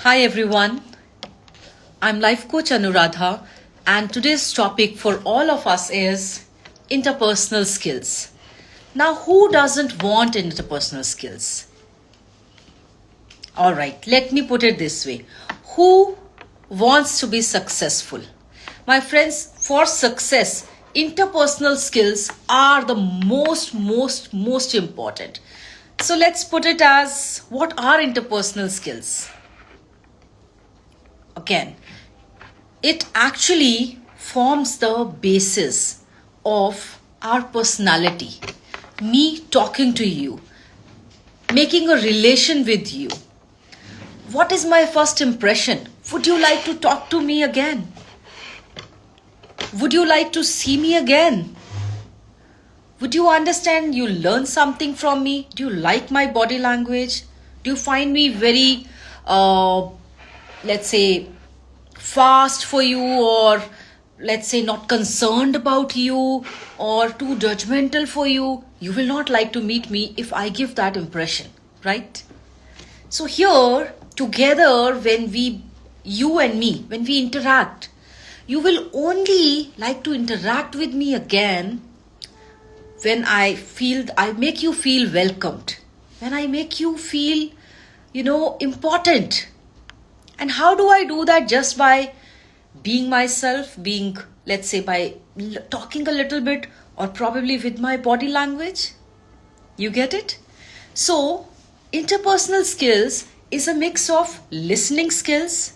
Hi everyone, I'm Life Coach Anuradha, and today's topic for all of us is interpersonal skills. Now, who doesn't want interpersonal skills? Alright, let me put it this way. Who wants to be successful? My friends, for success, interpersonal skills are the most important. So let's put it as, what are interpersonal skills? Again, it actually forms the basis of our personality. Me talking to you, making a relation with you. What is my first impression? Would you like to talk to me again? Would you like to see me again? Would you understand you learn something from me? Do you like my body language? Do you find me very, let's say, fast for you, or let's say not concerned about you, or too judgmental for you? You will not like to meet me if I give that impression, right? So here, together, when you and me, when we interact, you will only like to interact with me again when I make you feel welcomed, when I make you feel, important. And how do I do that? Just by being myself, let's say, by talking a little bit, or probably with my body language. You get it? So, interpersonal skills is a mix of listening skills,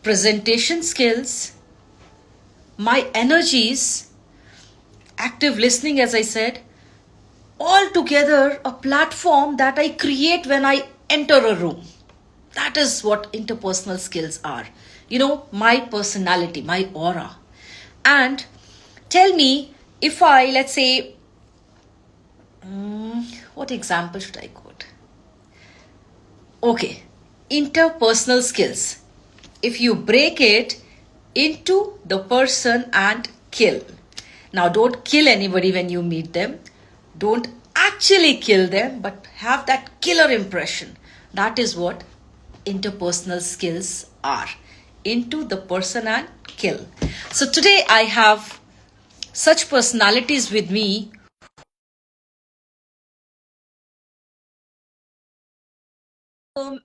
presentation skills, my energies, active listening, as I said, all together a platform that I create when I enter a room. That is what interpersonal skills are. My personality, my aura. And tell me, if I, let's say, what example should I quote? Okay, interpersonal skills. If you break it into the person and kill. Now, don't kill anybody when you meet them. Don't actually kill them, but have that killer impression. That is what interpersonal skills are. Into the person and kill. So today I have such personalities with me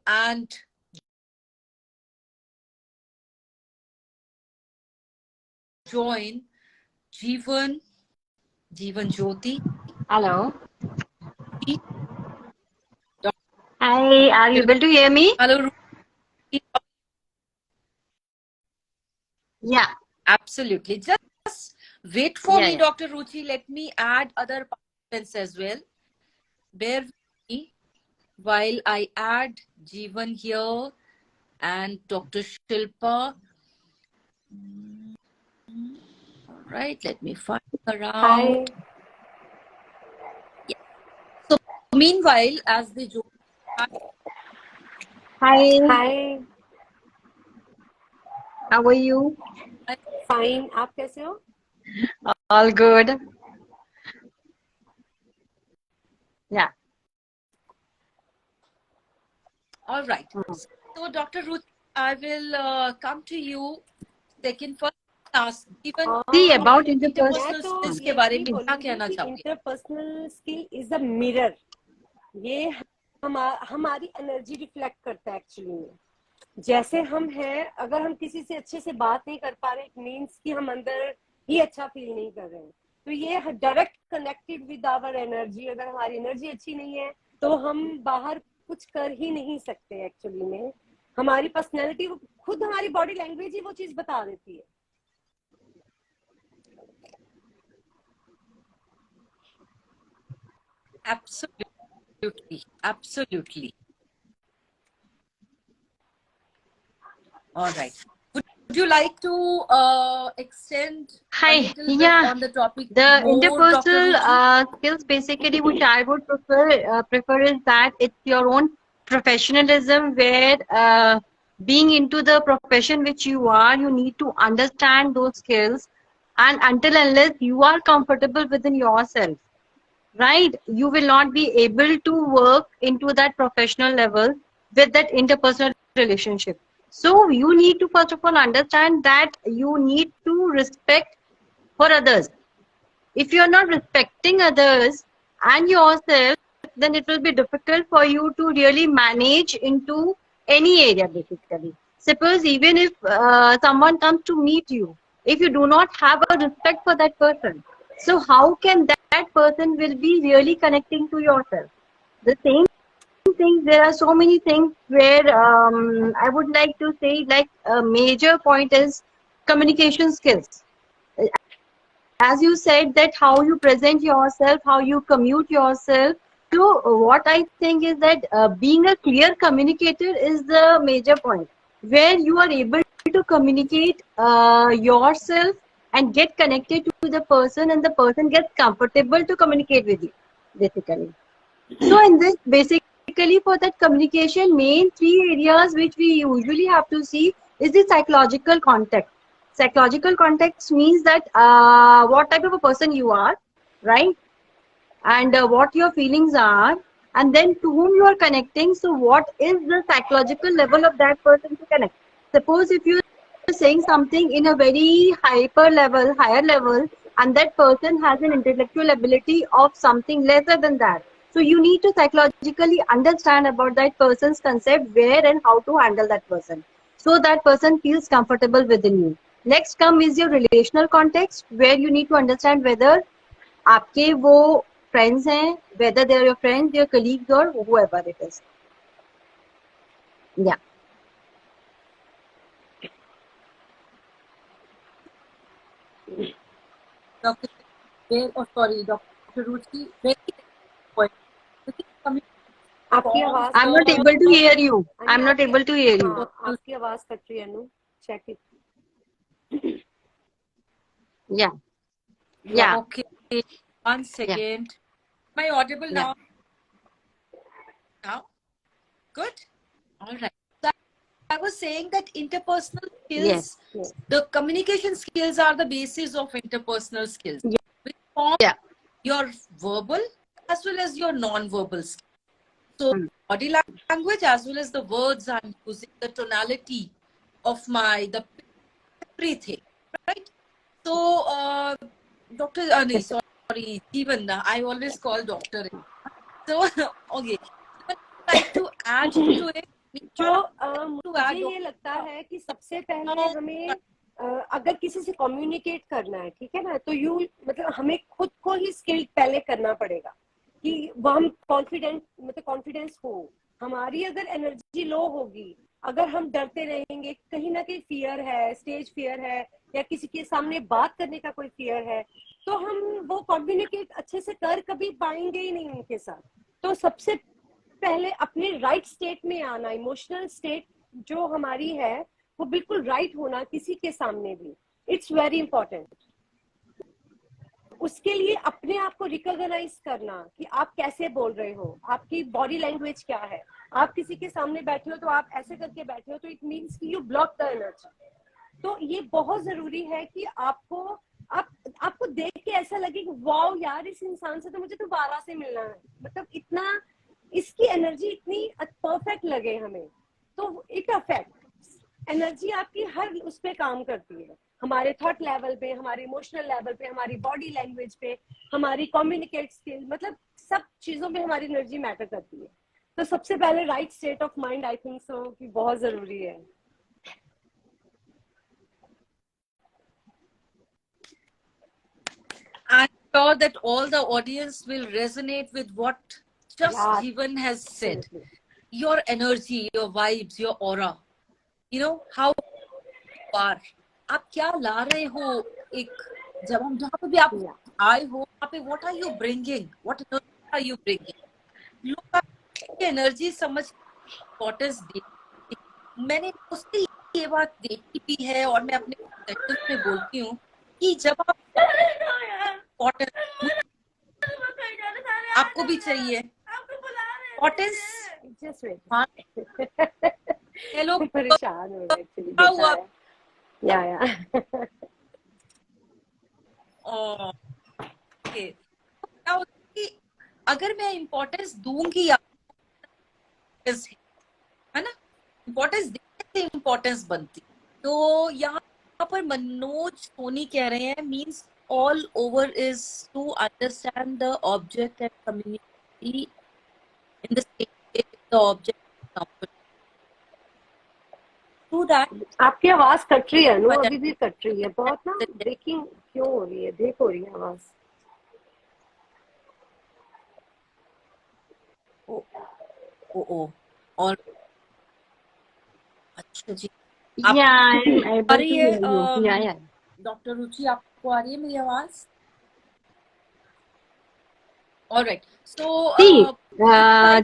and join Jeevan Jyoti. Hello. Hi, are you able to hear me? Hello. Yeah. Absolutely. Just wait for Yeah, me, yeah. Dr. Ruchi. Let me add other participants as well. Bear with me while I add Jeevan here and Dr. Shilpa. All right, let me find her out. Hi. Yeah. So meanwhile, as they join, Hi, Hi. how are you? Fine. आप कैसे हो? All good. Yeah. all right. So Dr. Ruchi, I will come to you. Second, first ask, even See, about मैं interpersonal तो skills के बारे यही में क्या बोलूंगी कहना कि चाहोगे? Interpersonal skill is a mirror. ये हमारी एनर्जी रिफ्लेक्ट करता है एक्चुअली में. जैसे हम हैं, अगर हम किसी से अच्छे से बात नहीं कर पा रहे, इट मीन्स कि हम अंदर ही अच्छा फील नहीं कर रहे हैं. तो ये direct connected with our energy. अगर हमारी एनर्जी अच्छी नहीं है तो हम बाहर कुछ कर ही नहीं सकते. एक्चुअली में हमारी पर्सनैलिटी, खुद हमारी बॉडी लैंग्वेज ही वो चीज बता देती है. Absolutely. All right. Would you like to extend a Hi. little bit Yeah. on the topic The more, Dr. interpersonal Ruchi? skills, basically, which I would prefer is that it's your own professionalism, where being into the profession which you are, you need to understand those skills, and until unless you are comfortable within yourself, right, you will not be able to work into that professional level with that interpersonal relationship. So you need to first of all understand that you need to respect for others. If you're not respecting others and yourself, then it will be difficult for you to really manage into any area basically. Suppose even if someone comes to meet you, if you do not have a respect for that person, so how can that person will be really connecting to yourself? The same things, there are so many things where I would like to say, like a major point is communication skills. As you said that how you present yourself, how you commute yourself. So what I think is that being a clear communicator is the major point, where you are able to communicate yourself and get connected to the person, and the person gets comfortable to communicate with you, basically. So in this, basically for that communication, main three areas which we usually have to see is the psychological context. Psychological context means that what type of a person you are, right? And what your feelings are, and then to whom you are connecting. So what is the psychological level of that person to connect? Suppose if you are saying something in a very higher level, and that person has an intellectual ability of something lesser than that. So you need to psychologically understand about that person's concept, where and how to handle that person, so that person feels comfortable within you. Next come is your relational context, where you need to understand whether आपके वो friends हैं, whether they are your friends, your colleagues, or whoever it is. Yeah. Dr. Dr. Ruchi, very point. आपकी आवाज I'm not able to hear you. I'm not able to hear you. आपकी आवाज cut रही है अनु, check it. Yeah. Yeah. Okay. 1 second. Am I audible now? Now? Good? All right. So I was saying that interpersonal skills, Yes. the communication skills are the basis of interpersonal skills. Which form your verbal as well as your non-verbal skills. So body language as well as the words I'm using, the tonality of everything, right? So, Dr. Sorry, Jeevan, I always call doctor. So, okay. I would like to add to it. मुझे ये लगता है कि सबसे पहले हमें अगर किसी से कम्युनिकेट करना है, ठीक है ना, तो मतलब हमें खुद को ही स्किल पहले करना पड़ेगा कि वो हम कॉन्फिडेंस हो. हमारी अगर एनर्जी लो होगी, अगर हम डरते रहेंगे, कहीं ना कहीं फियर है, स्टेज फियर है, या किसी के सामने बात करने का कोई फियर है, तो हम वो कम्युनिकेट अच्छे से कर कभी पाएंगे ही नहीं उनके साथ. तो सबसे पहले अपने राइट स्टेट में आना, इमोशनल स्टेट जो हमारी है वो बिल्कुल राइट होना किसी के सामने भी, इट्स वेरी इंपॉर्टेंट. उसके लिए अपने आप को रिकॉग्नाइज करना कि आप कैसे बोल रहे हो, आपकी बॉडी लैंग्वेज क्या है. आप किसी के सामने बैठे हो तो आप ऐसे करके बैठे हो, तो इट मीन्स कि यू ब्लॉक द एनर्जी. तो ये बहुत जरूरी है कि आपको देख के ऐसा लगे कि वाओ यार, इस इंसान से तो मुझे दोबारा से मिलना है, मतलब इतना इसकी एनर्जी इतनी परफेक्ट लगे हमें. तो इट अफेक्ट एनर्जी आपकी हर उस पे काम करती है, हमारे थॉट लेवल पे, हमारे इमोशनल लेवल पे, हमारी बॉडी लैंग्वेज पे, हमारी कम्युनिकेट स्किल, मतलब सब चीजों पे हमारी एनर्जी मैटर करती है. तो सबसे पहले right state of mind, I think so, कि बहुत जरूरी है. I'm sure that all the audience will resonate with what just Jeevan has said. Absolutely. Your energy, your vibes, your aura. You know, how you are. आप क्या ला रहे हो, एक जहाँ पे भी आप आए हो, वहाँ पे what are you bringing? What energy are you bringing? लोग आपकी एनर्जी समझ इम्पोर्टेंस देते. मैंने उससे ये बात देखी भी है और मैं अपने सेशंस में बोलती हूँ कि जब आप आपको भी चाहिए इम्पोर्टेंस. हेलो, परेशान हो रहे एक्चुअली. या ओके. अगर मैं इम्पोर्टेंस दूंगी है ना, इम्पोर्टेंस देखने से इम्पोर्टेंस बनती। तो यहाँ पर मनोज सोनी कह रहे हैं means all over is to understand the object and community in the same way the object is comfortable. To that, आपकी आवाज कट रही है अनु, अभी भी कट रही है बहुत ना, ब्रेकिंग क्यों हो रही है, ब्रेक हो रही है आवाज। ओ और अच्छा जी, Yeah, I'm आ able रही to है hear you. Yeah. डॉक्टर रुचि, आपको आ रही है मेरी आवाज? ऑलराइट, सो See,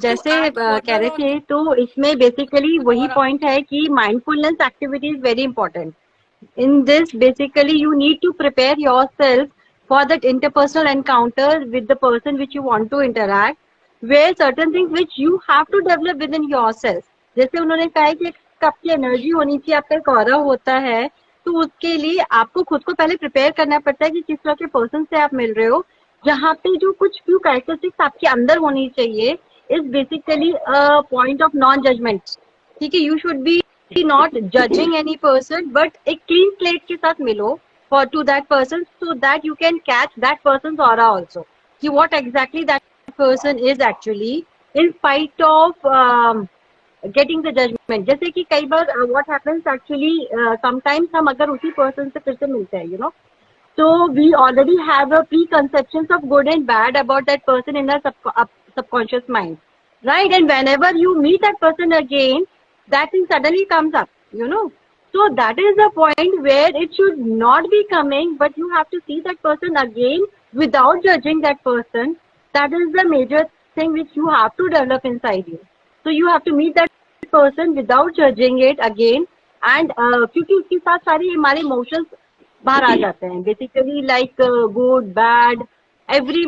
जैसे कह रहे थे, तो इसमें बेसिकली वही पॉइंट है कि mindfulness activity is very important. In this, basically, you need to prepare yourself for that interpersonal encounter with the person which you want to interact, where certain things which you have to develop within yourself. जैसे उन्होंने कहा है कि एक आपकी energy होनी चाहिए, आपका एक ऑरा होता है, तो उसके लिए आपको खुद को पहले प्रिपेयर करना पड़ता है कि किस तरह के पर्सन से आप मिल रहे हो. जहाँ पे जो कुछ फ्यू कैरेक्टरिस्टिक्स आपके अंदर होनी चाहिए is basically a point of non judgement. ठीक है, you should be not judging any person, but एक clean slate के साथ मिलो for to that person, so that you can catch that person's aura also, कि what exactly that person is actually, in spite of getting the judgment. जैसे कि कई बार what happens actually, sometimes हम अगर उसी person से फिर से मिलते हैं, you know, so we already have a preconceptions of good and bad about that person in our subconscious mind, right? And whenever you meet that person again, that thing suddenly comes up, you know. So that is the point where it should not be coming, but you have to see that person again without judging that person. That is the major thing which you have to develop inside you. So you have to meet that person without judging it again, and क्योंकि उसके साथ सारी हमारे emotions बाहर आ जाते हैं, basically like good bad, every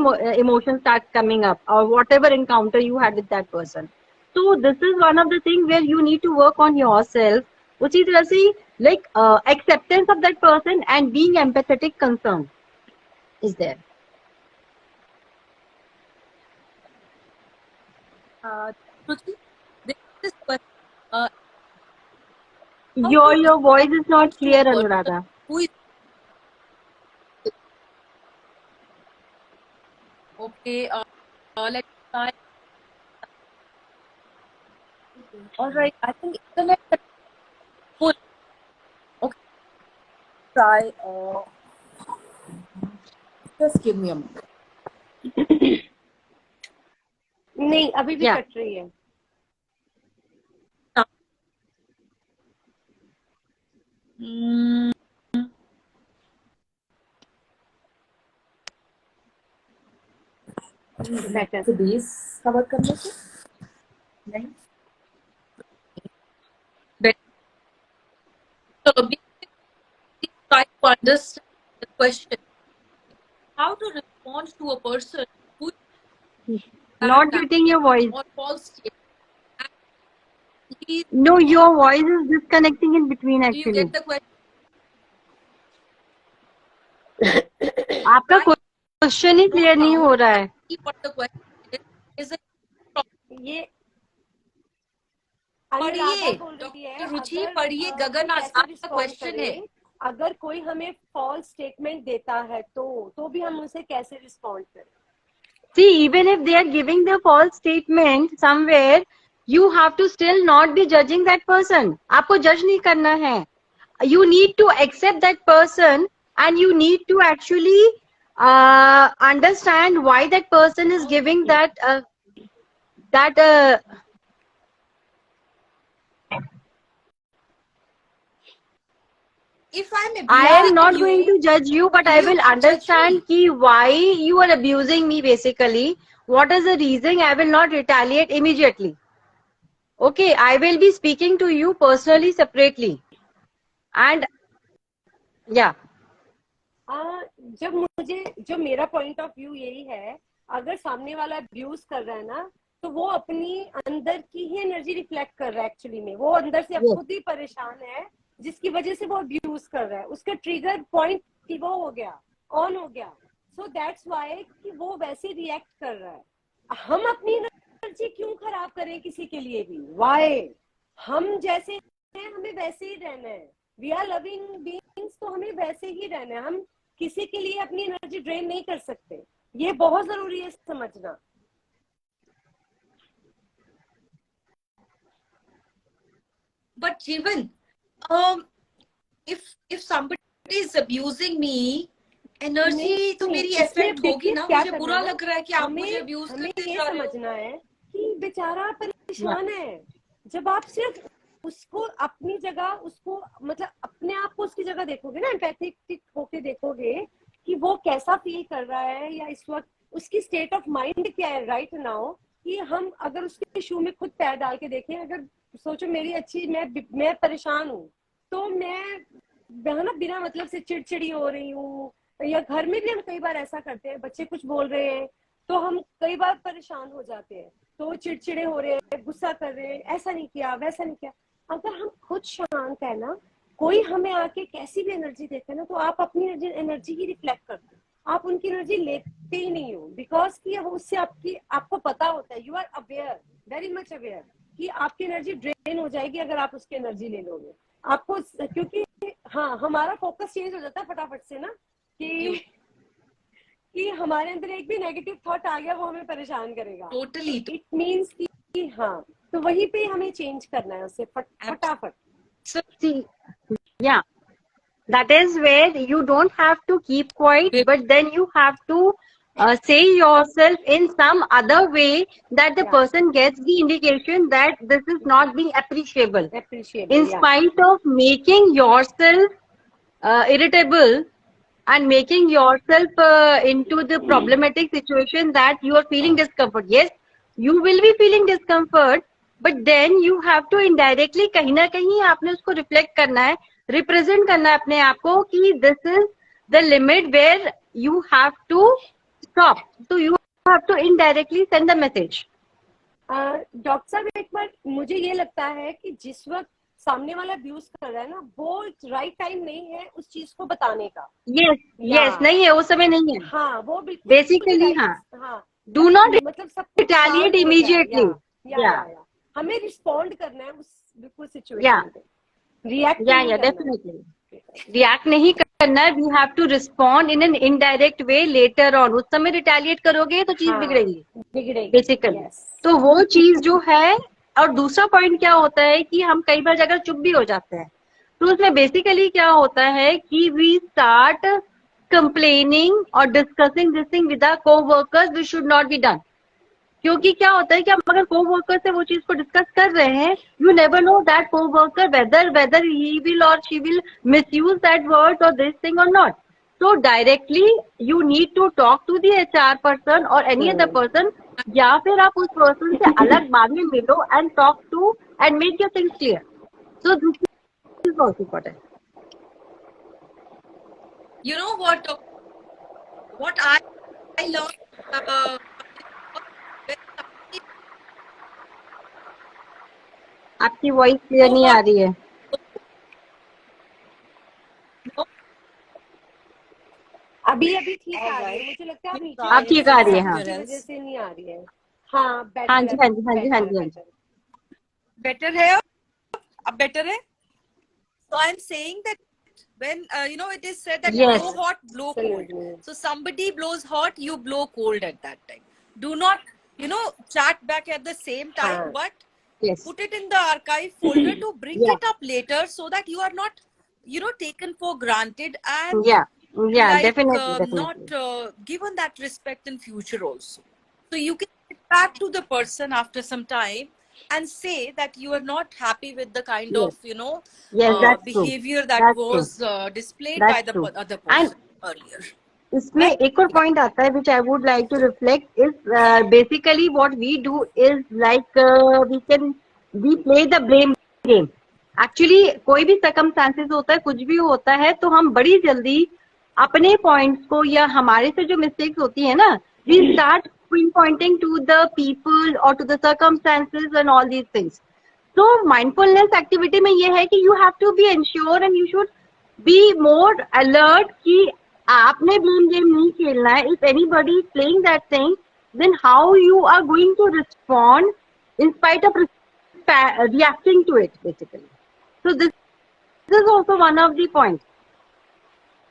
emotion starts coming up, or whatever encounter you had with that person. So this is one of the things where you need to work on yourself. उसी तरह से like acceptance of that person and being empathetic concern is there. Ruchi, this question, Your voice is not clear, Anuradha. who is okay, let's try. All right, I think internet full. Okay, try. Just give me a moment. नहीं, अभी भी Yeah. Cut रही है. तो base cover करने से नहीं. So basically try to understand the question, how to respond to a person who Not getting your voice. or false statement. No, your voice is disconnecting in between Do you actually. get the question? आपका question ही clear नहीं हो रहा है. What the question is it? ये पढ़िए अनुराधा बोल रही है, डॉक्टर रुचि, अगर, पढ़िए गगन, कैसे आपका respond क्वेश्चन है. करें, अगर कोई हमें फॉल्स स्टेटमेंट देता है तो भी हम उसे कैसे रिस्पॉन्ड करें. See, even if they are giving the false statement somewhere, you have to still not be judging that person. आपको जज नहीं करना है. You need to accept that person, and you need to actually understand why that person is giving that If I'm I am not abusing going you, to judge you, but I you will not judge understand ki why you are abusing me basically. What is the reason? I will not retaliate immediately. Okay, I will be speaking to you personally, separately. And yeah. जो मेरा point of view यही है, अगर सामने वाला abuse कर रहा है ना, तो वो अपनी अंदर की ही एनर्जी रिफ्लेक्ट कर रहा है. एक्चुअली में वो अंदर से खुद ही परेशान है, जिसकी वजह से वो अब्यूज कर रहा है. उसका ट्रिगर पॉइंट वो हो गया, ऑन हो गया. सो दैट्स व्हाई कि वो वैसे रिएक्ट कर रहा है. हम अपनी एनर्जी क्यों खराब करें किसी के लिए भी? व्हाई? हम जैसे हैं हमें वैसे ही रहना है, वी आर लविंग बीइंग्स, तो हमें वैसे ही रहना है, हम किसी के लिए अपनी एनर्जी ड्रेन नहीं कर सकते, ये बहुत जरूरी है समझना। But Jeevan, if somebody is abusing me, energy तो मेरी इसमें अफेक्ट होगी देखिए ना, क्या मुझे करना बुरा है ना, लग रहा है कि आप मुझे हमें अब्यूज हमें करते ये जा रहे हो। समझना है कि बेचारा परेशान है, जब आप सिर्फ उसको अपनी जगह, उसको मतलब अपने आप को उसकी जगह देखोगे ना, एम्पैथेटिक होके देखोगे कि वो कैसा फील कर रहा है, या इस वक्त उसकी स्टेट ऑफ माइंड क्या है राइट नाउ, कि हम अगर उसके शू में खुद पैर डाल के देखें, अगर सोचो मेरी अच्छी, मैं परेशान हूँ, तो मैं ना बिना मतलब से चिड़चिड़ी हो रही हूँ, या घर में भी हम कई बार ऐसा करते हैं, बच्चे कुछ बोल रहे हैं तो हम कई बार परेशान हो जाते हैं, तो चिड़चिड़े हो रहे हैं, गुस्सा कर रहे हैं, ऐसा नहीं किया वैसा नहीं किया। अगर हम खुद शांत है ना, कोई हमें आके कैसी भी एनर्जी देते हैं ना, तो आप अपनी एनर्जी ही रिफ्लेक्ट करते हो, आप उनकी एनर्जी लेते ही नहीं हो, बिकॉज कि उससे आपको पता होता है, you are aware, very much aware कि आपकी एनर्जी ड्रेन हो जाएगी अगर आप उसकी एनर्जी ले लोगे आपको, क्योंकि हाँ हमारा फोकस चेंज हो जाता है फटाफट से ना, कि हमारे अंदर एक भी नेगेटिव थॉट आ गया वो हमें परेशान करेगा, टोटली। इट मीन्स कि हाँ, तो वहीं पे हमें चेंज करना है उससे फटाफट। See, yeah, that is where you don't have to keep quiet, but then you have to say yourself in some other way that the Yeah. person gets the indication that this is not being appreciable. In yeah. spite of making yourself irritable and making yourself into the problematic situation that you are feeling discomfort. Yes, you will be feeling discomfort, but then you have to indirectly कहीं ना कहीं आपने उसको reflect करना है, represent करना है अपने आप को कि this is the limit where you have to stop. So you have to indirectly send the message. Doctor साहब एक बार मुझे ये लगता है कि जिस वक्त सामने वाला अब्यूज कर रहा है ना, वो राइट टाइम नहीं है उस चीज को बताने का। Yes, नहीं है, उस समय नहीं है। हाँ वो बिल्कुल बेसिकली हाँ, do not मतलब सब कुछ retaliate शांत हो जाए, immediately. या हमें रिस्पॉन्ड करना है उस बिल्कुल सिचुएशन पे, रिएक्ट नहीं करना डेफिनेटली रिएक्ट नहीं करना है, we have to respond in an indirect way later on. उस समय रिटेलिएट करोगे तो चीज बिगड़ेगी बेसिकली। तो वो चीज जो है, और दूसरा पॉइंट क्या होता है कि हम कई बार अगर चुप भी हो जाते हैं तो उसमें बेसिकली क्या होता है कि वी स्टार्ट कंप्लेनिंग और discussing this thing with our coworkers, which should not be done. क्योंकि क्या होता है कि हम अगर कोवर्कर से वो चीज को डिस्कस कर रहे हैं, you never know that coworker whether he will और she will misuse that word और दिस थिंग और not. So directly you need to talk to the HR person or any other person, या फिर आप उस पर्सन से अलग बाद में मिलो and talk to and make your things clear. So this is also important. You know what I learned आपकी वॉइस क्लियर नहीं आ रही है। अभी ठीक आ रही है, मुझे लगता है आप ठीक आ रही है। हाँ, वजह से नहीं आ रही है। हाँ बेटर, हाँ जी, हाँ जी, हाँ जी, हाँ जी, हाँ जी, बेटर है, अब बेटर है। So I'm saying that when it is said that blow hot, blow cold. So somebody blows hot, you blow cold at that time. Do not chat back at the same time, but put it in the archive folder to bring it up later, so that you are not taken for granted and definitely. not given that respect in future also. So you can get back to the person after some time and say that you are not happy with the kind of behavior that was displayed by the other person earlier. इसमें एक और point आता है which I would like to reflect is basically what we do is like we play the blame game. Actually कोई भी circumstances होता है, कुछ भी होता है, तो हम बड़ी जल्दी अपने पॉइंट्स को या हमारे से जो मिस्टेक्स होती है ना, we start pinpointing to the people or to the circumstances and all these things. So mindfulness activity में ये है कि you have to be ensure and you should be more alert कि आपने blame game नहीं खेलना है. If anybody is playing that thing, then how you are going to respond in spite of reacting to it basically. So this is also one of the points.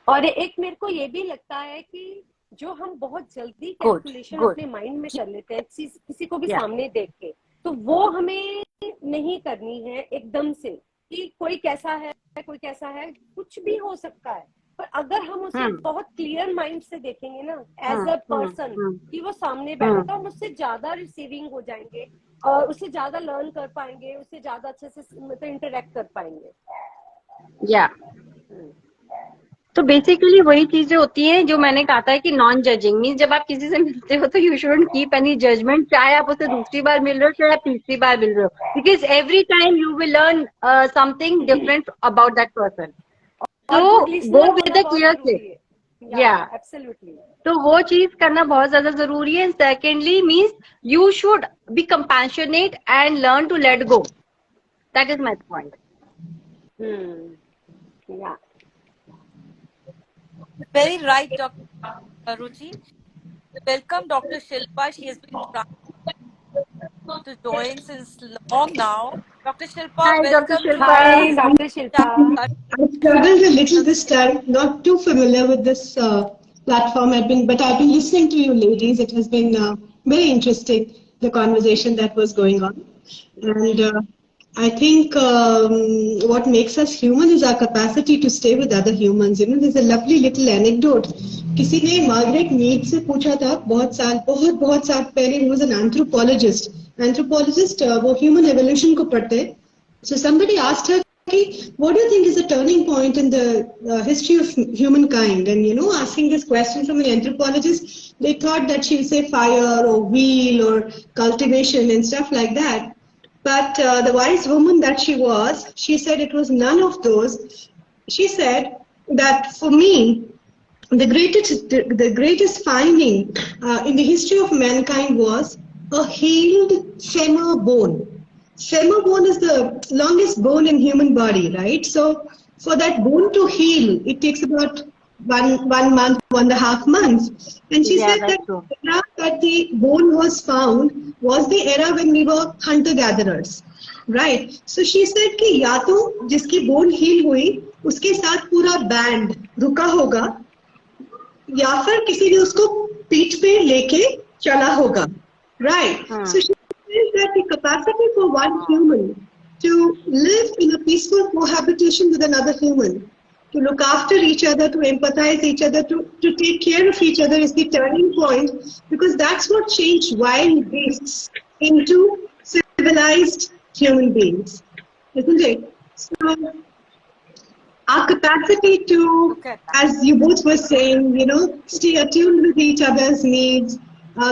और एक मेरे को ये भी लगता है कि जो हम बहुत जल्दी कैलकुलेशन अपने माइंड में कर लेते हैं किसी को भी सामने देख के, तो वो हमें नहीं करनी है एकदम से कि कोई कैसा है कुछ भी हो सकता है। पर अगर हम उसे बहुत क्लियर माइंड से देखेंगे ना एज अ पर्सन कि वो सामने बैठा, तो हम उससे ज्यादा रिसीविंग हो जाएंगे और उससे ज्यादा लर्न कर पाएंगे, उससे ज्यादा अच्छे से मतलब इंटरेक्ट कर पाएंगे। या तो बेसिकली वही चीजें होती हैं जो मैंने कहा था कि नॉन जजिंग मीन्स जब आप किसी से मिलते हो तो you shouldn't keep any judgement, चाहे आप उसे दूसरी बार मिल रहे हो चाहे आप तीसरी बार मिल रहे हो, because every time you will learn something different about that person. तो go with a clear state. Yeah absolutely. तो वो चीज करना बहुत ज्यादा जरूरी है। Secondly means you should be compassionate and learn to let go. That is my point. Yeah Very right, Dr. Ruchi. Welcome, Dr. Shilpa. She has been trying to join since long now. Dr. Shilpa, Hi, Dr. welcome Shilpa. Hi, Dr. Shilpa. I struggled a little this time, not too familiar with this platform. But I've been listening to you ladies. It has been very interesting, the conversation that was going on. And I think what makes us human is our capacity to stay with other humans. You know, there's a lovely little anecdote. किसी ने Margaret Mead से पूछा था बहुत साल पहले, he was an anthropologist. Anthropologist वो human evolution को पढ़ते हैं. So somebody asked her, what do you think is a turning point in the history of humankind? And, you know, asking this question from an anthropologist, they thought that she would say fire or wheel or cultivation and stuff like that. But the wise woman that she was, she said it was none of those. She said that for me, the greatest finding in the history of mankind was a healed femur bone. Femur bone is the longest bone in human body, right? So for that bone to heal, it takes about one month, 1.5 months. And she said that the era that the bone was found was the era when we were hunter-gatherers, right? So she said कि या तो जिसकी bone heal हुई उसके साथ पूरा band रुका होगा, या फिर किसी ने उसको पीठ पे लेके चला होगा, right? So she says that the capacity for one human to live in a peaceful cohabitation with another human, to look after each other, to empathize each other, to take care of each other is the turning point, because that's what changed wild beasts into civilized human beings, isn't it? So our capacity to, as you both were saying, you know, stay attuned with each other's needs,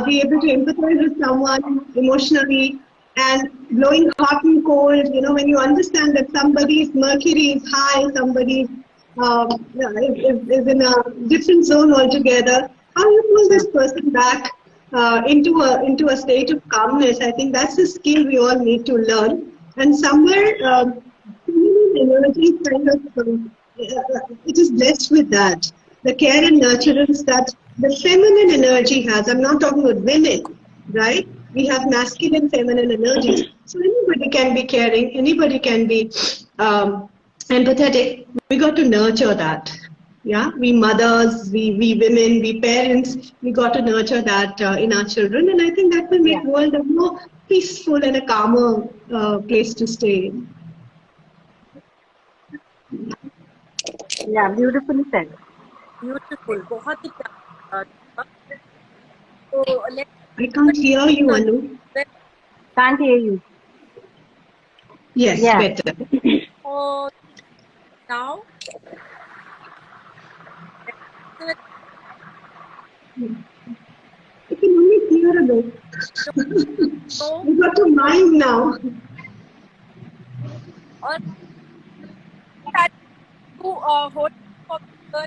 be able to empathize with someone emotionally, and blowing hot and cold, you know, when you understand that somebody's mercury is high, somebody is in a different zone altogether, how you pull this person back into a state of calmness, I think that's a skill we all need to learn. And somewhere, energy kind of, it is blessed with that. The care and nurturance that the feminine energy has. I'm not talking about women, right? We have masculine, feminine energies. So anybody can be caring, anybody can be empathetic. We got to nurture that. Yeah, we mothers, we women, we parents, we got to nurture that in our children, and I think that will make the world a more peaceful and a calmer place to stay in. Yeah, beautifully said. Beautiful. बहुत ही प्यारा. So I can't hear you, Anu. Can't hear you. Yes, better. So now, You can only hear a bit. so You got to mind now. और to hold for the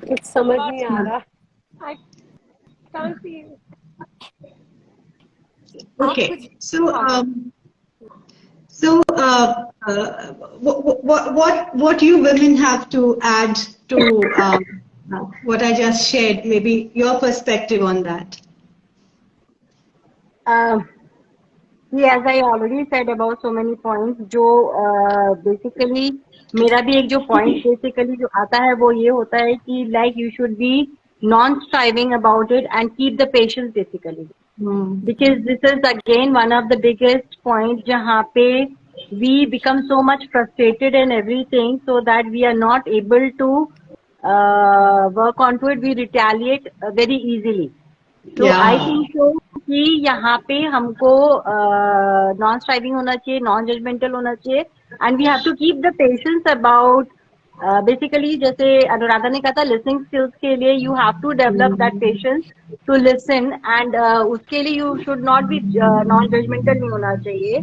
कुछ समझ नहीं आ रहा. I can't see you. Okay, so what you women have to add to what I just shared? Maybe your perspective on that. As I already said about so many points, जो basically मेरा भी एक जो point basically जो आता है वो ये होता है कि like you should be non-striving about it and keep the patience basically. Because this is again one of the biggest points जहाँ पे we become so much frustrated and everything so that we are not able to work onto it. We retaliate very easily. तो I think so कि यहाँ पे हमको non striving होना चाहिए, non judgemental होना चाहिए, and we have to keep the patience about basically जैसे अनुराधा ने कहा था लिसनिंग स्किल्स के लिए you have to develop that patience to listen and उसके लिए you should not be non judgemental नहीं होना चाहिए.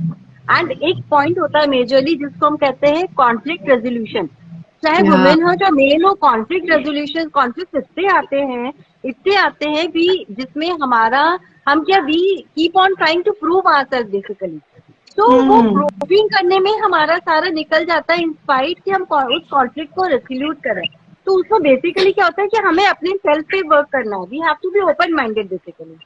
एंड एक पॉइंट होता है मेजरली जिसको हम कहते हैं कॉन्फ्लिक्ट रेजोल्यूशन. चाहे वुमेन हो चाहे मेल हो, कॉन्फ्लिक्ट रेजोल्यूशन कॉन्फ्लिक्ट इतने आते हैं भी जिसमें हमारा हम क्या we keep on trying to prove ourselves basically. तो वो प्रूविंग करने में हमारा सारा निकल जाता है इंस्पाइट कि हम उस कॉन्फ्लिक्ट को रेसोल्यूट करें. तो उसमें बेसिकली क्या होता है कि हमें अपने सेल्फ पे वर्क करना है. We have to be open minded basically.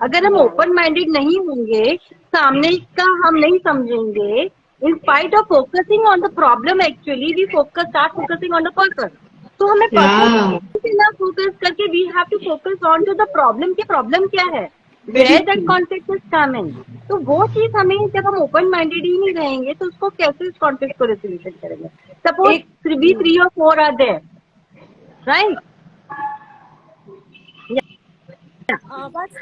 अगर हम ओपन माइंडेड नहीं होंगे, सामने का हम नहीं समझेंगे, in spite of focusing on the problem actually we start focusing on the person. तो हमें पर्सन पे ना फोकस करके we have to focus on to the problem कि प्रॉब्लम क्या है, where that conflict is coming. तो वो चीज हमें जब हम ओपन माइंडेड ही नहीं रहेंगे तो उसको कैसे इस कॉन्फ्लिक्ट को रेजोल्यूशन करेंगे. Suppose B 3 or 4 are there, right. बस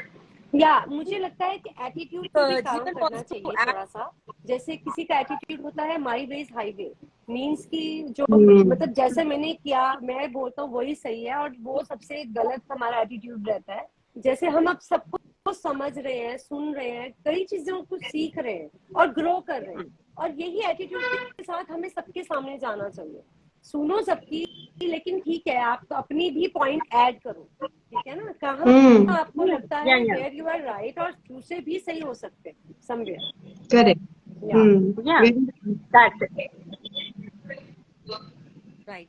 या मुझे लगता है कि एटीट्यूड पे भी काम करना चाहिए थोड़ा सा. जैसे किसी का एटीट्यूड होता है माई वे इज हाईवे, मीन्स की जो मतलब जैसे मैंने किया मैं बोलता हूँ वही सही है, और वो सबसे गलत हमारा एटीट्यूड रहता है. जैसे हम अब सबको समझ रहे हैं, सुन रहे हैं, कई चीजों को सीख रहे हैं और ग्रो कर रहे हैं, और यही एटीट्यूड के साथ हमें सबके सामने जाना चाहिए. सुनो सबकी, लेकिन ठीक है आप तो अपनी भी पॉइंट ऐड करो, ठीक है ना. कहाँ आपको लगता है वेयर यू आर राइट और दूसरे भी सही हो सकते हैं somewhere. Correct. That's it. Right.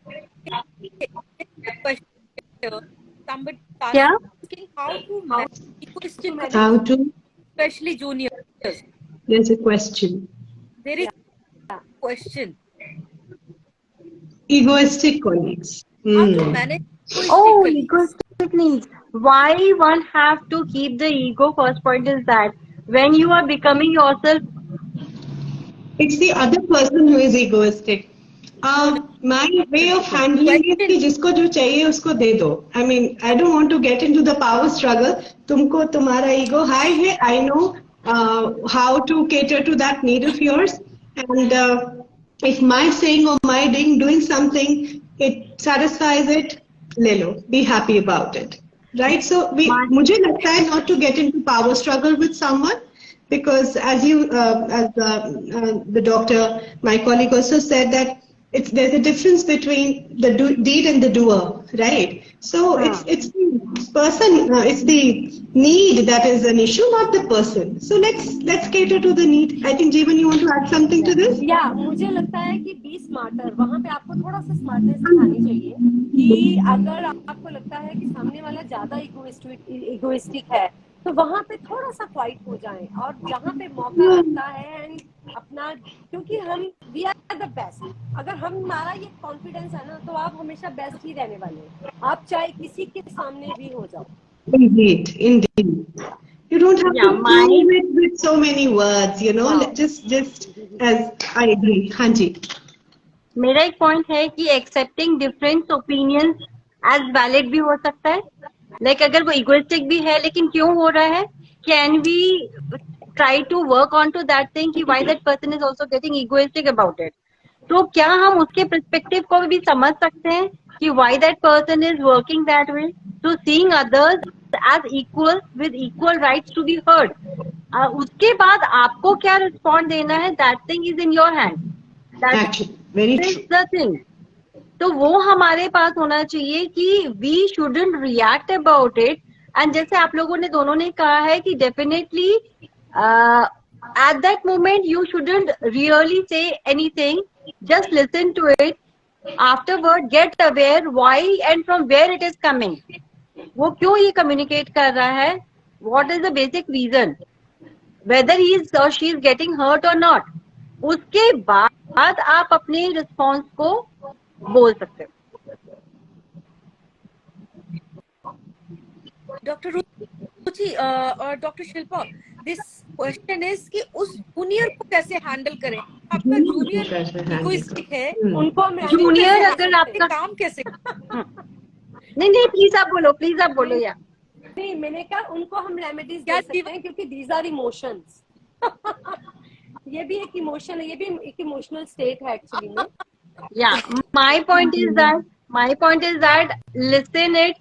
Somebody Yeah? asking how to manage egoistic, How to? especially juniors. There's a question. There is a question. Egoistic colleagues. How to manage Oh, egoistic colleagues. egoistic needs. Why one have to keep the ego? First point is that when you are becoming yourself, It's the other person who is egoistic. My way of handling it कि जिसको जो चाहिए उसको दे दो. I mean, I don't want to get into the power struggle. तुमको तुम्हारा ego high है. I know how to cater to that need of yours. And if my saying or my doing something, it satisfies it, ले लो. Be happy about it. Right? So मुझे लगता है not to get into power struggle with someone. Because as you, as the doctor, my colleague also said that there's a difference between the deed and the doer, right? So it's the person, it's the need that is an issue, not the person. So let's cater to the need. I think Jeevan, you want to add something to this? या मुझे लगता है कि be smarter, वहाँ पे आपको थोड़ा सा स्मार्टनेस दिखानी चाहिए कि अगर आपको लगता है कि सामने वाला ज्यादा इगोइस्टिक है तो वहाँ पे थोड़ा सा क्वाइट हो जाएं, और जहाँ पे मौका लगता है एंड अपना, क्योंकि हम वी आर द बेस्ट. अगर हमारा ये कॉन्फिडेंस है ना तो आप हमेशा बेस्ट ही रहने वाले हैं, आप चाहे किसी के सामने भी हो जाओ. Indeed. You don't have to prove it with so many words, you know. Just as I agree. हाँ जी. मेरा एक पॉइंट है कि accepting different opinions as valid भी हो सकता है. लाइक अगर वो इगोइस्टिक भी है लेकिन क्यों हो रहा है, can we try to work on to that thing कि why that person is also getting egoistic about it. तो क्या हम उसके पर्सपेक्टिव को भी समझ सकते हैं कि why that person is working that way. तो seeing others as equal with equal rights to be heard. उसके बाद आपको क्या रिस्पॉन्ड देना है, that thing is in your hand. That is the thing. तो वो हमारे पास होना चाहिए कि we shouldn't react about it. And जैसे आप लोगों ने दोनों ने कहा है कि definitely at that moment you shouldn't really say anything, just listen to it. Afterward get aware why and from where it is coming. वो क्यों ये कम्युनिकेट कर रहा है, what is the basic reason. whether he is or she is getting hurt or not. उसके बाद आप अपने रिस्पॉन्स को बोल सकते हो. डॉक्टर रुचि और doctor Shilpa, this question is कि उस जूनियर को कैसे हैंडल करें. आपका जूनियर इगोइस्टिक है, उनको हम जूनियर अगर आपका काम कैसे. नहीं प्लीज आप बोलो या नहीं, मैंने कहा उनको हम रेमेडीज दे सकते हैं क्योंकि दीज आर इमोशंस. ये भी एक इमोशन है, ये भी एक इमोशनल स्टेट है एक्चुअली में. Yeah, my point is that listen it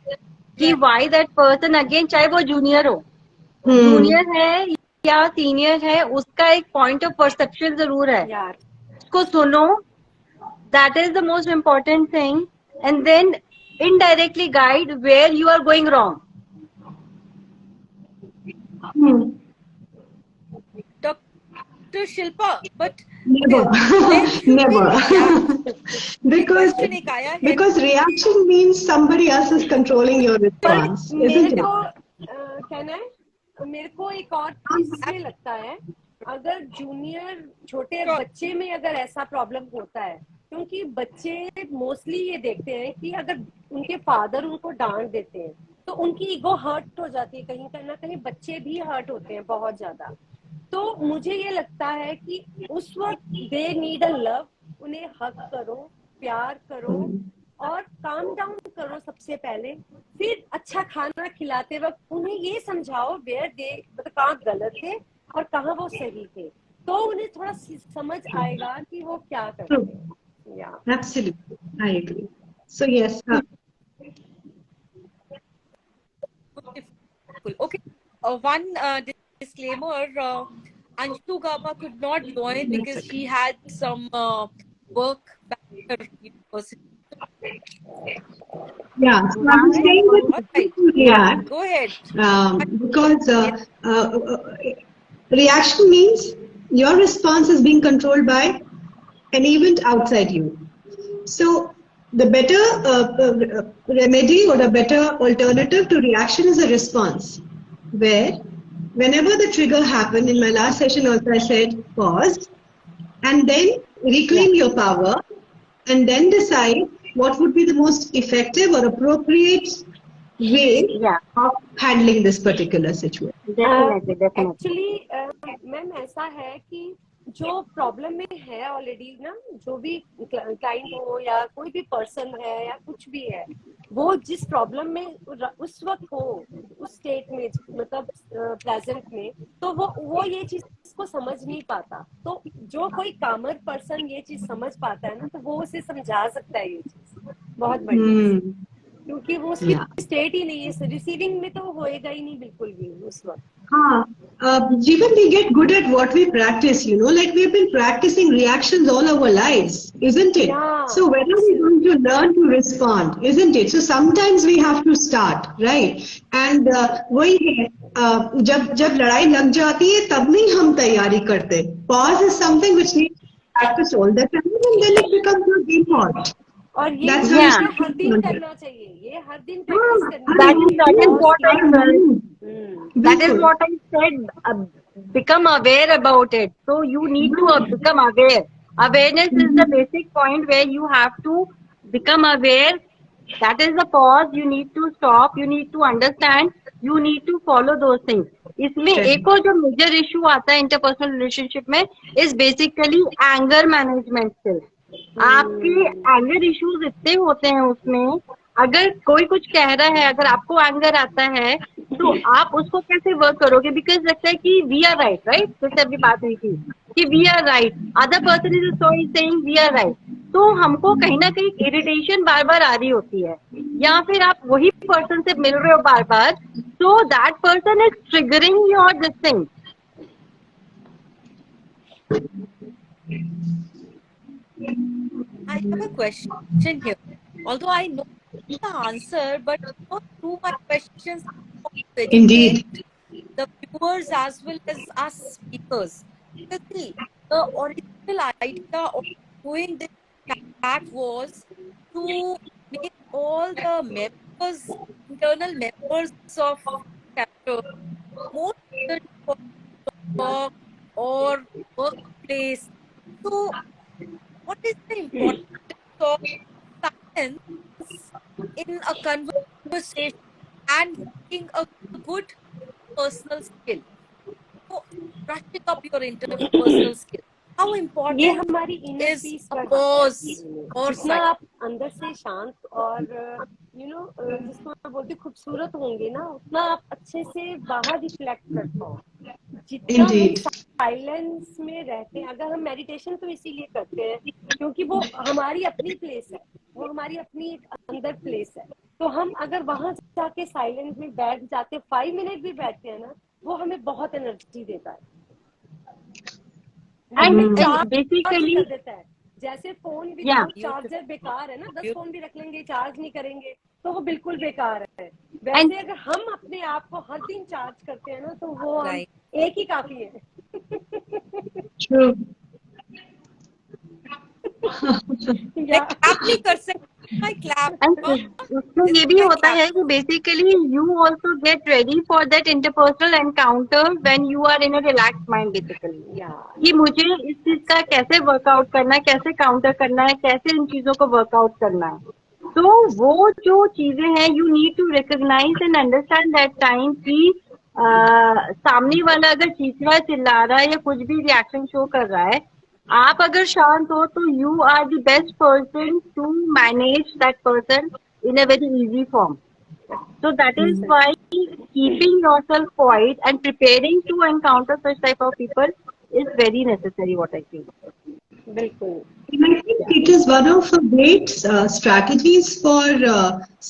कि why that person again, चाहे वो जूनियर हो, जूनियर है या सीनियर है, उसका एक पॉइंट ऑफ परसेप्शन जरूर है. यार उसको सुनो, that is the most important thing, and then indirectly guide where you are going wrong. Dr. Shilpa, but Never. Never. because reaction means somebody else is controlling your response, isn't it? कहना है, मेरे को एक और चीज इसमें लगता है, अगर जूनियर छोटे बच्चे में अगर ऐसा प्रॉब्लम होता है, क्योंकि बच्चे मोस्टली ये देखते हैं कि अगर उनके फादर उनको डांट देते हैं तो उनकी ईगो हर्ट हो जाती है, कहीं ना कहीं बच्चे भी हर्ट होते हैं बहुत ज्यादा. तो मुझे ये लगता है कि उस वक्त दे नीड अ लव, उन्हें हक करो, प्यार करो और काम डाउन करो सबसे पहले. फिर अच्छा खाना खिलाते वक्त उन्हें ये समझाओ वेयर दे, मतलब कहाँ गलत थे और कहाँ वो सही थे, तो उन्हें थोड़ा समझ आएगा कि वो क्या करते हैं. Yeah. Absolutely, I agree. So yes. Okay. One disclaimer: Anshu Gaba could not join because she had some work back at her university. Yeah, so I'm saying that react. Go ahead. Because reaction means your response is being controlled by an event outside you. So the better remedy or the better alternative to reaction is a response, where whenever the trigger happened, in my last session also I said pause and then reclaim your power and then decide what would be the most effective or appropriate way of handling this particular situation. Definitely. Actually, ma'am ऐसा है कि जो problem में है already ना, जो भी client हो या कोई भी पर्सन है या कुछ भी है, वो जिस प्रॉब्लम में उस वक्त हो, उस स्टेट में, मतलब प्रेजेंट में, तो वो ये चीज को समझ नहीं पाता. तो जो कोई कामर पर्सन ये चीज समझ पाता है ना, तो वो उसे समझा सकता है ये चीज बहुत बढ़िया, क्योंकि वो उसकी स्टेट ही नहीं है, रिसीविंग में तो होएगा ही नहीं बिल्कुल भी उस वक्त. Even we get good at what we practice, like we've been practicing reactions all our lives, isn't it? Yeah, so when are we going to learn to respond, isn't it? So sometimes we have to start, right? And वही है, जब लड़ाई लग जाती है तब नहीं हम तैयारी करते. Pause is something which needs to be practiced all the time, and then it becomes your default. और ये हर दिन करना चाहिए, ये हर दिन प्रैक्टिस करनी चाहिए. That is what I said. Become aware about it. So you need to become aware. Awareness is the basic point where you have to become aware. That is the pause. You need to stop. You need to understand. You need to follow those things. इसमें एक और जो major issue आता है interpersonal relationship में is basically anger management skills. आपके anger issues इतने होते हैं उसमें, अगर कोई कुछ कह रहा है, अगर आपको एंगर आता है तो आप उसको कैसे वर्क करोगे? बिकॉज लगता है कि वी आर राइट, जैसे अभी बात हुई थी कि we are right, other person is saying we are right, तो हमको कहीं ना कहीं इरिटेशन बार बार आ रही होती है, या फिर आप वही पर्सन से मिल रहे हो बार बार, so that person is triggering your this thing. I have a question here. Although I know the answer, but through my questions, Indeed, the viewers as well as us speakers. See, the original idea of doing this chat was to make all the members, internal members of chapter more work or workplace. So, what is the importance of silence in a conversation and making a good personal skill? So, brushing up your interpersonal skills. How ये important हमारी inner is piece a बढ़ाता है pause actually में। or जितना silence? आप अंदर से शांत और जिसको मैं बोलती हूँ खूबसूरत होंगे ना, उतना आप अच्छे से बाहर रिफ्लेक्ट कर पाओगे। जितना हम Indeed. साइलेंस में रहते हैं, अगर हम मेडिटेशन तो इसीलिए करते हैं क्योंकि वो हमारी अपनी प्लेस है, वो हमारी अपनी एक अंदर प्लेस है। तो हम अगर वहां जाके साइलेंस में बैठ जाते, 5 मिनट भी बैठते हैं ना, वो हमें बहुत एनर्जी देता है, वो हमें And चार्ज basically, कर देता है। जैसे फोन yeah, विदाउट चार्जर बेकार है ना, 10 फोन भी रख लेंगे चार्ज नहीं करेंगे तो वो बिल्कुल बेकार है। and वैसे अगर हम अपने आप को हर दिन चार्ज करते हैं ना, तो वो हम Right. एक ही काफी है। True. मैं या clap नहीं कर सकती, I clap. And हाँ, उसमें this ये is भी my होता clap. है कि basically you also get ready for that interpersonal encounter when you are in a relaxed mind basically. या कि मुझे इस चीज का कैसे वर्कआउट करना है, कैसे काउंटर करना है, कैसे इन चीजों को वर्कआउट करना है। तो वो जो चीजें हैं, you need to recognise and understand that time कि सामने वाला अगर चीख रहा है, चिल्ला रहा है या कुछ भी रिएक्शन शो कर रहा है, आप अगर शांत हो तो you are the best person to manage that person in a very easy form. So that is why keeping yourself quiet and preparing to encounter such type of people is very necessary, what I feel. बिल्कुल। And I think it is one of the great strategies for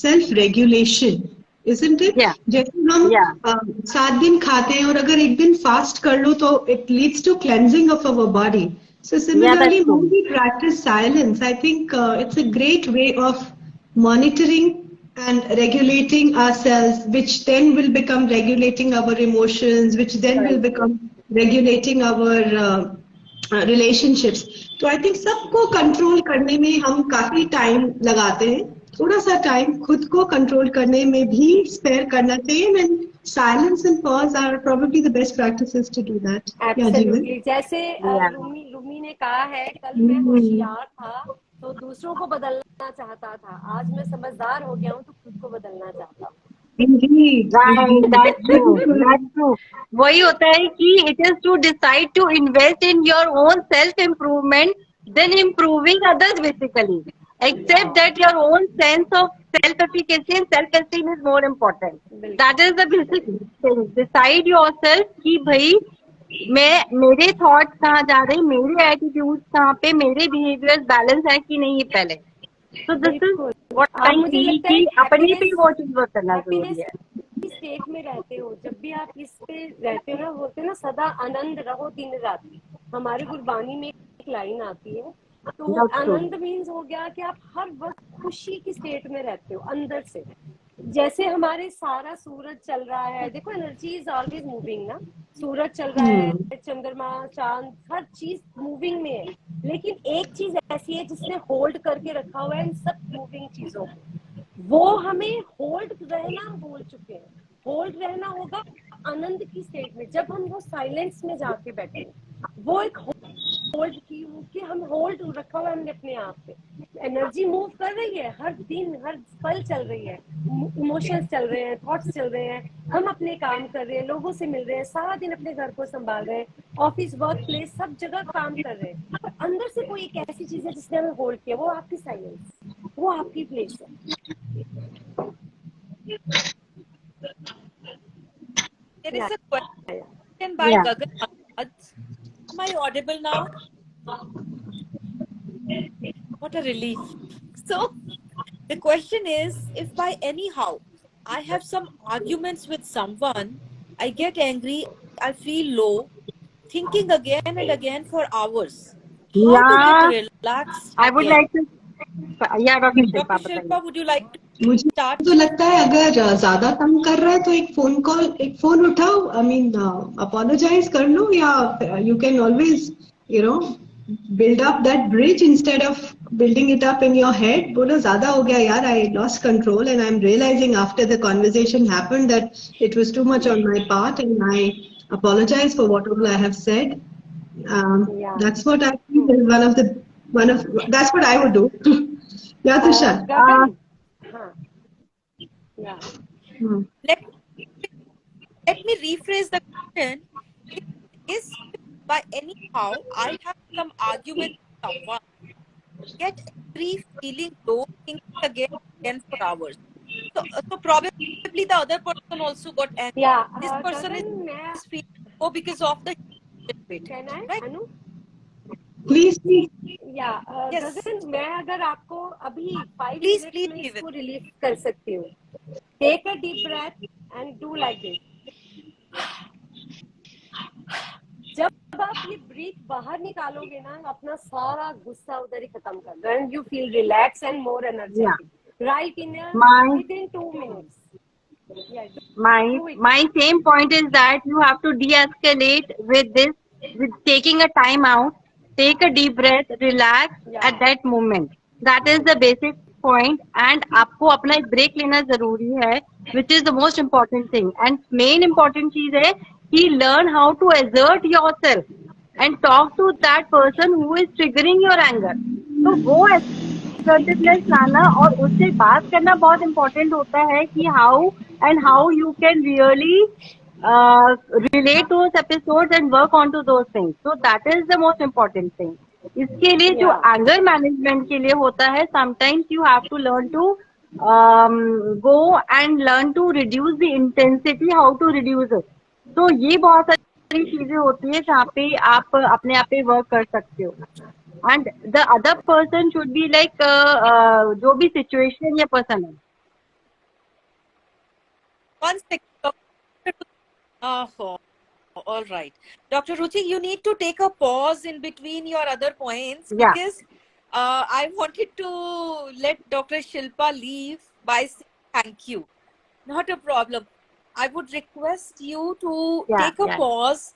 self-regulation, isn't it? Yeah, जैसे हम yeah, 7 दिन खाते हैं और अगर एक दिन फास्ट कर लो तो it leads to cleansing of our body. So yeah, similarly, that's when true. we practice silence, I think it's a great way of monitoring and regulating ourselves, which then will become regulating our emotions, which then will Correct. become regulating our relationships. तो I think सबको control करने में हम काफी time लगाते हैं, थोड़ा सा टाइम खुद को कंट्रोल करने में भी स्पेयर करना चाहिए. And silence and pause are probably the best practices to do that. या जीवन. एब्सोल्युटली, जैसे Yeah. रूमी ने कहा है, कल मैं होशियार था तो दूसरों को बदलना चाहता था, आज मैं समझदार हो गया हूँ तो खुद को बदलना चाहता हूँ। Indeed, Right, indeed. that's true. बिल्कुल. That's true. वही होता है कि it is to decide to invest in your own self improvement, then improving others basically. Except that your own sense of self efficacy and self esteem is more important. That is the basic thing. Decide yourself कि भाई मेरे thoughts कहाँ जा रहे हैं, मेरे attitude कहाँ पे, मेरे बिहेवियर बैलेंस है कि नहीं, ये पहले. So this is बिल्कुल। what आप I मुझे feel लगता है कि एक अपने पे वो चीज वर्क करना हैप्पीनेस जरूरी है. की स्टेट में रहते हो, जब भी आप इस पे रहते हो ना, बोलते हैं ना सदा आनंद रहो दिन रात। हमारे गुरबानी में एक लाइन आती है, तो वो That's true. आनंद मीन्स हो गया कि आप हर वक्त खुशी की स्टेट में रहते हो अंदर से। जैसे हमारे सारा सूरज चल रहा है, देखो एनर्जी इज ऑलवेज मूविंग ना, सूरज चल रहा है, चंद्रमा, चांद, हर चीज मूविंग में है, लेकिन एक चीज ऐसी है जिसने होल्ड करके रखा हुआ है इन सब मूविंग चीजों को, वो हमें होल्ड रहना भूल चुके हैं। होल्ड रहना होगा आनंद की स्टेट में, जब हम वो साइलेंस में जाके बैठे, वो एक होल्ड की कि हम होल्ड रखा हुआ है हमने अपने आप पे। एनर्जी मूव कर रही है, हर दिन हर पल चल रही है, इमोशंस चल रहे हैं, थॉट्स चल रहे हैं, हम अपने काम कर रहे हैं, लोगों से मिल रहे हैं, सारा दिन अपने घर को संभाल रहे हैं, ऑफिस वर्क प्लेस सब जगह काम कर रहे हैं, पर अंदर से कोई एक ऐसी चीज है जिसने हमें होल्ड किया, वो आपकी साइलेंस, वो आपकी प्लेस है। There is a question by Yeah. Gagan. Am I audible now? What a relief. So, the question is, if by anyhow I have some arguments with someone, I get angry, I feel low, thinking again and again for hours. How to Yeah, get relaxed I would again? like to. Yeah, Dr. Shilpa, Dr. Shilpa, would you like to मुझे start? तो लगता है अगर ज्यादा तंग कर रहा है तो एक फोन उठाओ, आई मीन अपोलोजाइज कर लो, या you can always build up that bridge instead of building it up in your head. बोलो ज्यादा हो गया यार, I lost control and I'm realizing after the conversation happened that it was too much on my part and apologize for whatever I have said. Yeah. That's what I think is that's what I would do. Yeah, Tushar. Gagan. Huh. Yeah. Hmm. Let, let me rephrase the question. Is by anyhow I have some argument with someone, get every feeling low, thinking again for hours. So probably the other person also got angry. Yeah. This person Gagan, is feeling low because of the bit, can I? right? Anu? Please, please. या Yes, गगन मैं अगर आपको अभी 5 please minutes please में leave it. इसको relief कर सकती हूँ. Take a deep breath and do like this. जब आप ये ब्रीथ बाहर निकालोगे ना, अपना सारा गुस्सा उधर ही खत्म कर दो and you feel relax and more energetic. Right in My within 2 minutes. Yeah, my do it. my same point is that you have to de-escalate with this, with taking a time out, take a deep breath, relax Yeah. at that moment. That is the basic point. And आपको अपना एक break लेना जरूरी है, which is the most important thing. And main important चीज है कि learn how to assert yourself and talk to that person who is triggering your anger. तो वो assertiveness लाना और उससे बात करना बहुत important होता है कि how you can really relate to those episodes and work on to those things. So that is the most important thing. इसके लिए जो Yeah. anger management के लिए होता है, sometimes you have to learn to go and learn to reduce the intensity, how to reduce it. तो ये बहुत सारी चीजें होती है जहाँ पे आप अपने आप पे वर्क कर सकते हो. And the other person should be like जो भी situation या person है. One second. Oh, all right. Dr. Ruchi, you need to take a pause in between your other points Yeah. because I wanted to let Dr. Shilpa leave by saying thank you. Not a problem. I would request you to Yeah, take a yeah. pause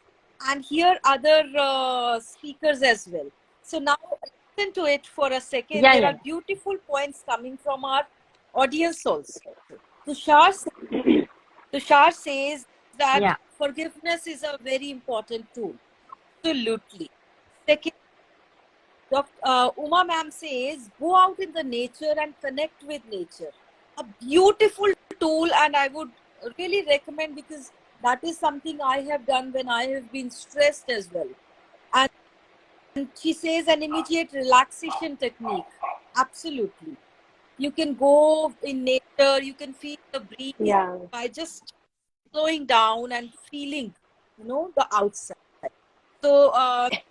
and hear other speakers as well. So now listen to it for a second. Yeah, There yeah. are beautiful points coming from our audience also. Tushar says that Yeah. forgiveness is a very important tool. Absolutely. Second, Uma ma'am says, go out in the nature and connect with nature. A beautiful tool, and I would really recommend because that is something I have done when I have been stressed as well. And she says an immediate relaxation technique. Absolutely. You can go in nature, you can feel the breeze Yeah. by just slowing down and feeling, the outside. So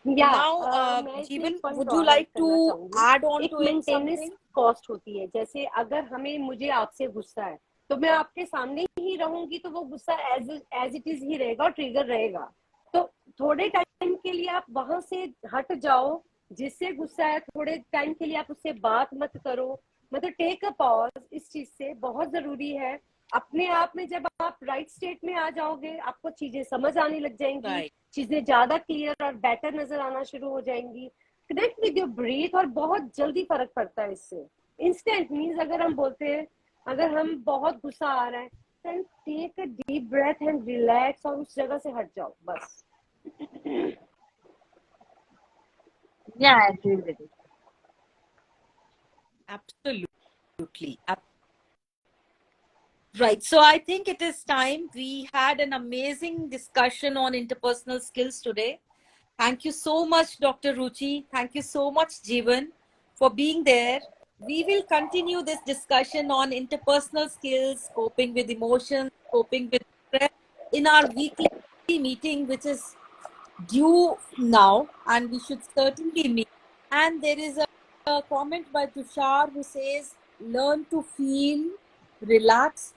या now, मैं इसमें Jeevan, एक point would you और add like करना to चाहूंगी. add on एक to it maintenance something? Cost होती है. जैसे अगर मुझे आपसे गुस्सा है तो मैं आपके सामने ही रहूंगी तो वो गुस्सा एज इट इज ही रहेगा और ट्रिगर रहेगा. तो थोड़े टाइम के लिए आप वहां से हट जाओ. जिससे गुस्सा है थोड़े टाइम के लिए आप उससे बात मत करो. मतलब टेक अ पॉज. इस चीज से बहुत जरूरी है. अपने आप में जब आप राइट स्टेट में आ जाओगे आपको चीजें समझ आने लग जाएंगी. Right. चीजें ज्यादा क्लियर और बेटर नजर आना शुरू हो जाएंगी. कनेक्ट विद योर ब्रीथ और बहुत जल्दी फर्क पड़ता है इससे. इंस्टेंट मीन्स अगर हम बोलते हैं अगर हम बहुत गुस्सा आ रहा है then take a deep breath and relax और उस जगह से हट जाओ बस. Yeah, I agree with it. Absolutely. Right. So I think it is time. We had an amazing discussion on interpersonal skills today. Thank you so much, Dr. Ruchi. Thank you so much, Jeevan, for being there. We will continue this discussion on interpersonal skills, coping with emotions, coping with stress in our weekly meeting, which is due now, and we should certainly meet. And there is a comment by Tushar who says, learn to feel, relax.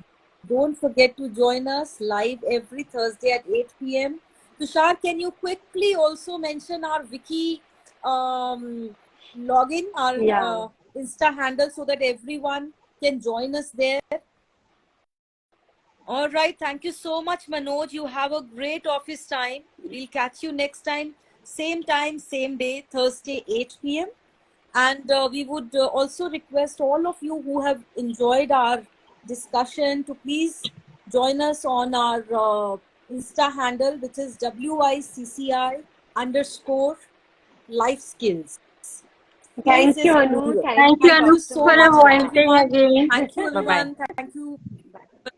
Don't forget to join us live every Thursday at 8 p.m. Tushar, can you quickly also mention our Wiki login, our Yeah. Insta handle, so that everyone can join us there? All right. Thank you so much, Manoj. You have a great office time. We'll catch you next time, same day, Thursday, 8 p.m. And we would also request all of you who have enjoyed our discussion to please join us on our Insta handle, which is WICCI_Lifeskills. Thank Place you, is Anu. Chandigarh. Thank Thank you. you, Thank Anu, you Talk to so for you much, soon. inviting everyone. again. Thank you, Bye bye. everyone. Thank you. Bye.